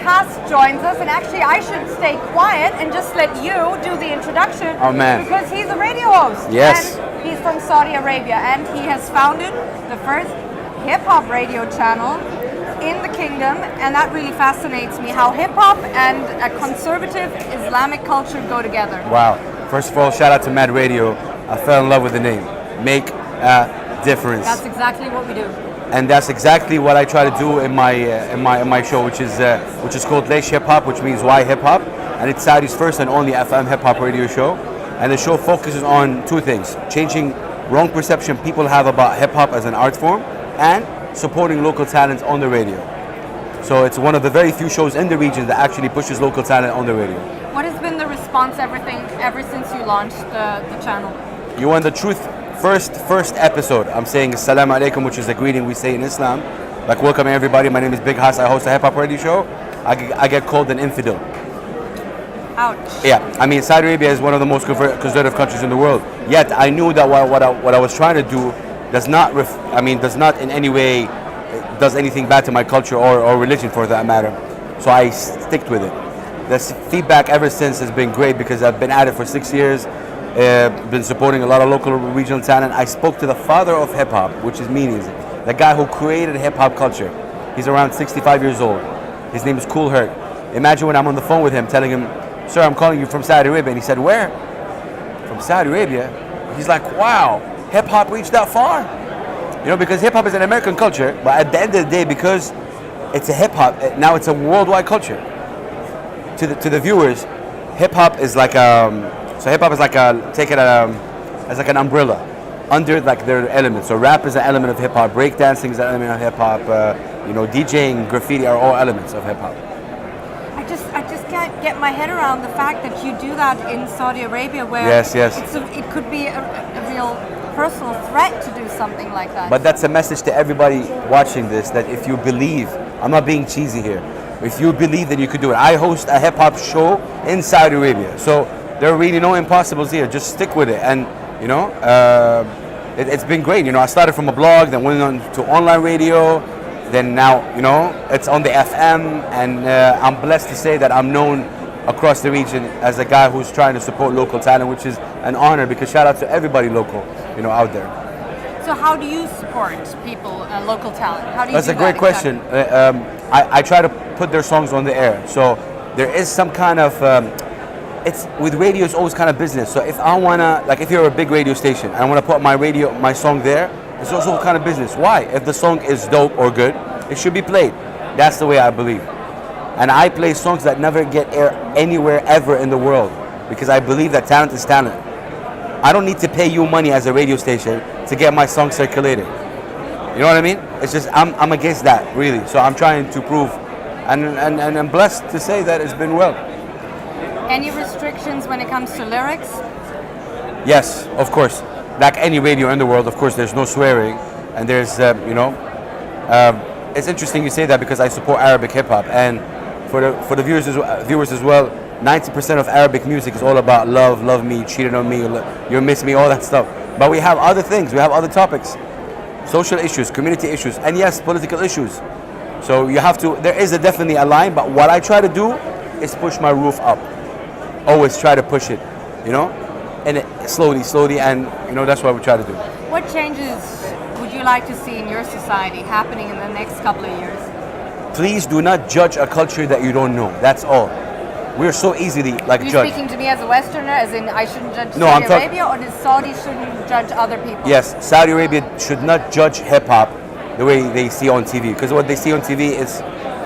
Haas joins us, and actually I should stay quiet and just let you do the introduction. Oh man. Because he's a radio host. Yes. And he's from Saudi Arabia, and he has founded the first hip-hop radio channel in the kingdom, and that really fascinates me, how hip-hop and a conservative Islamic culture go together. Wow. First of all, shout out to MAD Radio. I fell in love with the name. Make a difference. That's exactly what we do. And that's exactly what I try to do in my show, which is called Leish Hip Hop, which means why hip hop, and it's Saudi's first and only FM hip hop radio show. And the show focuses on two things: changing wrong perception people have about hip hop as an art form, and supporting local talent on the radio. So it's one of the very few shows in the region that actually pushes local talent on the radio. What has been the response ever since you launched the channel? You want the truth? First episode, I'm saying Assalamu alaikum, which is a greeting we say in Islam. Like, welcome everybody, my name is Big Haas, I host a hip hop radio show. I get called an infidel. Ouch. Yeah, I mean, Saudi Arabia is one of the most conservative countries in the world. Yet, I knew that what I was trying to do does not in any way does anything bad to my culture or religion for that matter. So I sticked with it. The feedback ever since has been great because I've been at it for 6 years. Been supporting a lot of local regional talent. I spoke to the father of hip hop, which is meaning the guy who created hip hop culture. He's around 65 years old. His name is Cool Herc. Imagine when I'm on the phone with him telling him, "Sir, I'm calling you from Saudi Arabia." And he said, "Where?" "From Saudi Arabia." He's like, "Wow, hip hop reached that far?" You know, because hip hop is an American culture, but at the end of the day, because it's a hip hop, now it's a worldwide culture. To the viewers, hip hop is like So hip hop is like as like an umbrella under like their elements. So rap is an element of hip hop, breakdancing is an element of hip hop, DJing, graffiti are all elements of hip hop. I just can't get my head around the fact that you do that in Saudi Arabia, where yes. it could be a real personal threat to do something like that. But that's a message to everybody watching this, that if you believe, I'm not being cheesy here, if you believe that you could do it. I host a hip hop show in Saudi Arabia, so there are really no impossibles here. Just stick with it, and it's been great. I started from a blog, then went on to online radio, then now it's on the FM, and I'm blessed to say that I'm known across the region as a guy who's trying to support local talent, which is an honor, because shout out to everybody local, out there. So how do you support people, local talent? How do you That's do a great that question. Exactly? I try to put their songs on the air, so there is some kind of with radio, it's always kind of business. So if I wanna, like, if you're a big radio station and I wanna put my song there, it's also kind of business. Why? If the song is dope or good, it should be played. That's the way I believe. And I play songs that never get air anywhere ever in the world, because I believe that talent is talent. I don't need to pay you money as a radio station to get my song circulated. You know what I mean? It's just I'm against that, really. So I'm trying to prove, and I'm blessed to say that it's been well. Any restrictions when it comes to lyrics? Yes, of course. Like any radio in the world, of course, there's no swearing, and there's, it's interesting you say that, because I support Arabic hip hop, and for the viewers as well, 90% of Arabic music is all about love me, cheated on me, you miss me, all that stuff. But we have other things, we have other topics, social issues, community issues, and yes, political issues. So you have to. There is definitely a line, but what I try to do is push my roof up. Always try to push it, and slowly, and that's what we try to do. What changes would you like to see in your society happening in the next couple of years? Please do not judge a culture that you don't know. That's all. We're so easily Are you judged. speaking to me as a Westerner, as in I shouldn't judge No, Saudi Arabia, or the Saudis shouldn't judge other people? Yes, Saudi Arabia should not judge hip hop the way they see on TV, because what they see on TV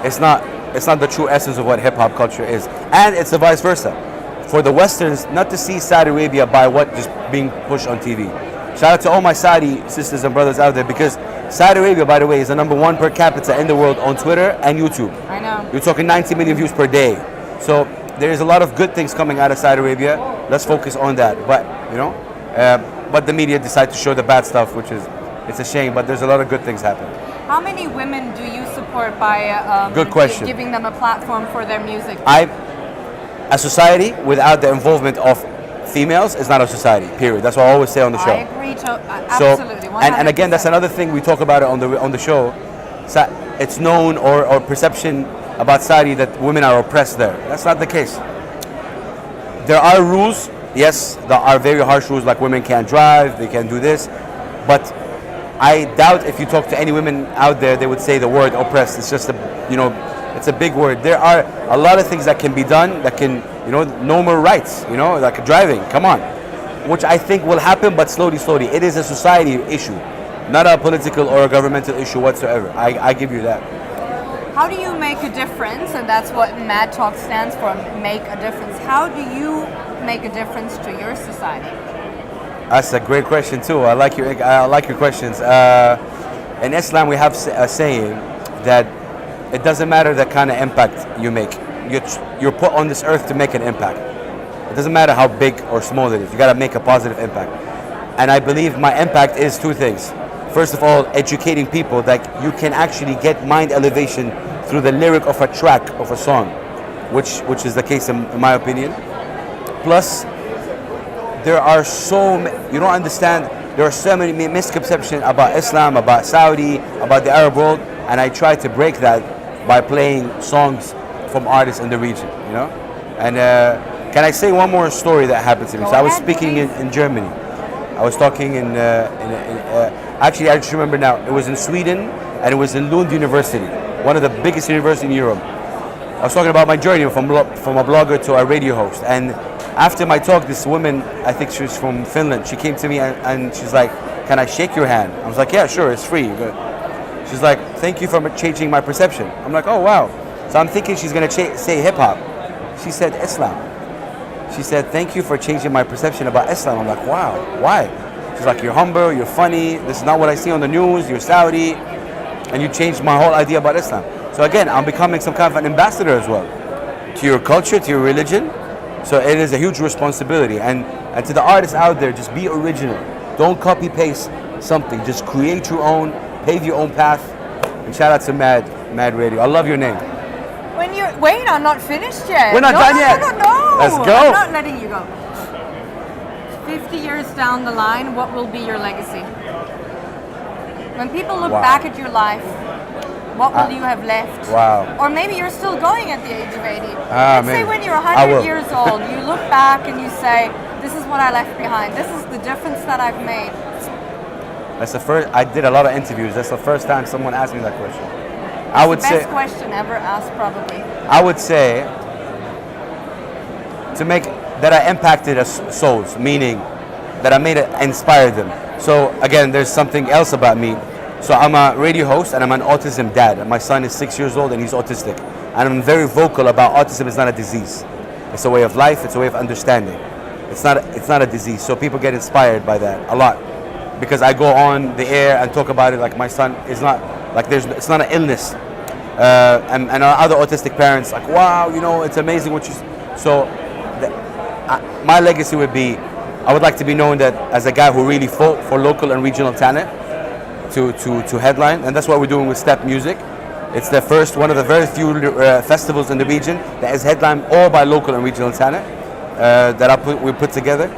it's not the true essence of what hip hop culture is, and it's the vice versa. For the Westerns not to see Saudi Arabia by what just being pushed on TV. Shout out to all my Saudi sisters and brothers out there, because Saudi Arabia, by the way, is the #1 per capita in the world on Twitter and YouTube. I know. You're talking 90 million views per day. So there is a lot of good things coming out of Saudi Arabia. Let's focus on that. But but the media decide to show the bad stuff, which is, it's a shame. But there's a lot of good things happening. How many women do you support by good question. Giving them a platform for their music? A society without the involvement of females is not a society, period. That's what I always say on the show. I agree, absolutely. So, and again, that's another thing we talk about it on the show. So it's known, or perception about Saudi that women are oppressed there. That's not the case. There are rules, yes, there are very harsh rules, like women can't drive, they can't do this, but I doubt if you talk to any women out there, they would say the word oppressed. It's just it's a big word. There are a lot of things that can be done that can, no more rights, like driving, come on. Which I think will happen, but slowly. It is a society issue, not a political or a governmental issue whatsoever. I give you that. How do you make a difference? And that's what MAD Talks stands for, make a difference. How do you make a difference to your society? That's a great question too. I like your questions. In Islam, we have a saying that it doesn't matter the kind of impact you make. You're put on this earth to make an impact. It doesn't matter how big or small it is. You got to make a positive impact. And I believe my impact is two things. First of all, educating people that you can actually get mind elevation through the lyric of a track of a song, which is the case in my opinion. Plus, there are you don't understand, there are so many misconceptions about Islam, about Saudi, about the Arab world, and I try to break that by playing songs from artists in the region, And can I say one more story that happened to me? So I was speaking in Germany. I was talking actually I just remember now, it was in Sweden, and it was in Lund University, one of the biggest universities in Europe. I was talking about my journey from a blogger to a radio host, and after my talk, this woman, I think she was from Finland, she came to me and she's like, can I shake your hand? I was like, yeah, sure, it's free. She's like, thank you for changing my perception. I'm like, oh, wow. So I'm thinking she's going to say hip-hop. She said Islam. She said, thank you for changing my perception about Islam. I'm like, wow, why? She's like, you're humble, you're funny, this is not what I see on the news, you're Saudi, and you changed my whole idea about Islam. So again, I'm becoming some kind of an ambassador as well to your culture, to your religion. So it is a huge responsibility. And to the artists out there, just be original. Don't copy paste something. Just create your own, pave your own path. And shout out to MAD Radio. I love your name. Wait, I'm not finished yet. We're not done yet. No. Let's go. I'm not letting you go. 50 years down the line, what will be your legacy? When people look back at your life, what will you have left? Wow. Or maybe you're still going at the age of 80. Let's say when you're 100 years old, you look back and you say, this is what I left behind. This is the difference that I've made. That's the first, I did a lot of interviews. That's the first time someone asked me that question. I would say, best question ever asked, probably. I would say to make that I impacted souls, meaning that I made it inspired them. So again, there's something else about me. So I'm a radio host and I'm an autism dad. My son is 6 years old and he's autistic. And I'm very vocal about autism is not a disease. It's a way of life. It's a way of understanding. It's not a disease. So people get inspired by that a lot, because I go on the air and talk about it like my son is not like it's not an illness. And other autistic parents like, wow, it's amazing what you. So my legacy would be, I would like to be known that as a guy who really fought for local and regional talent to headline, and that's what we're doing with Step Music. It's the first, one of the very few festivals in the region that is headlined all by local and regional talent that we put together.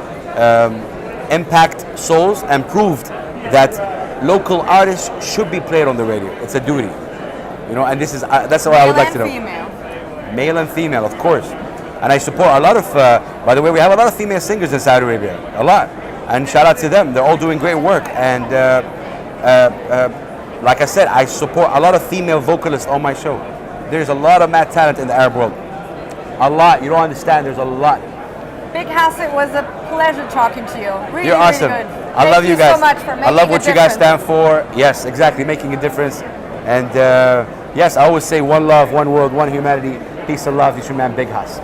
Impact souls and proved that local artists should be played on the radio. It's a duty, and that's what I would like to know. Male and female, of course. And I support a lot of, by the way, we have a lot of female singers in Saudi Arabia, a lot. And shout out to them, they're all doing great work. And like I said, I support a lot of female vocalists on my show. There's a lot of mad talent in the Arab world. A lot, you don't understand, there's a lot. Big Hass, it was a pleasure talking to you. Really, You're awesome. Really good. I love you guys. So much for making I love what a you guys stand for. Yes, exactly, making a difference. And yes, I always say one love, one world, one humanity. Peace and love. It's your man, Big Hass.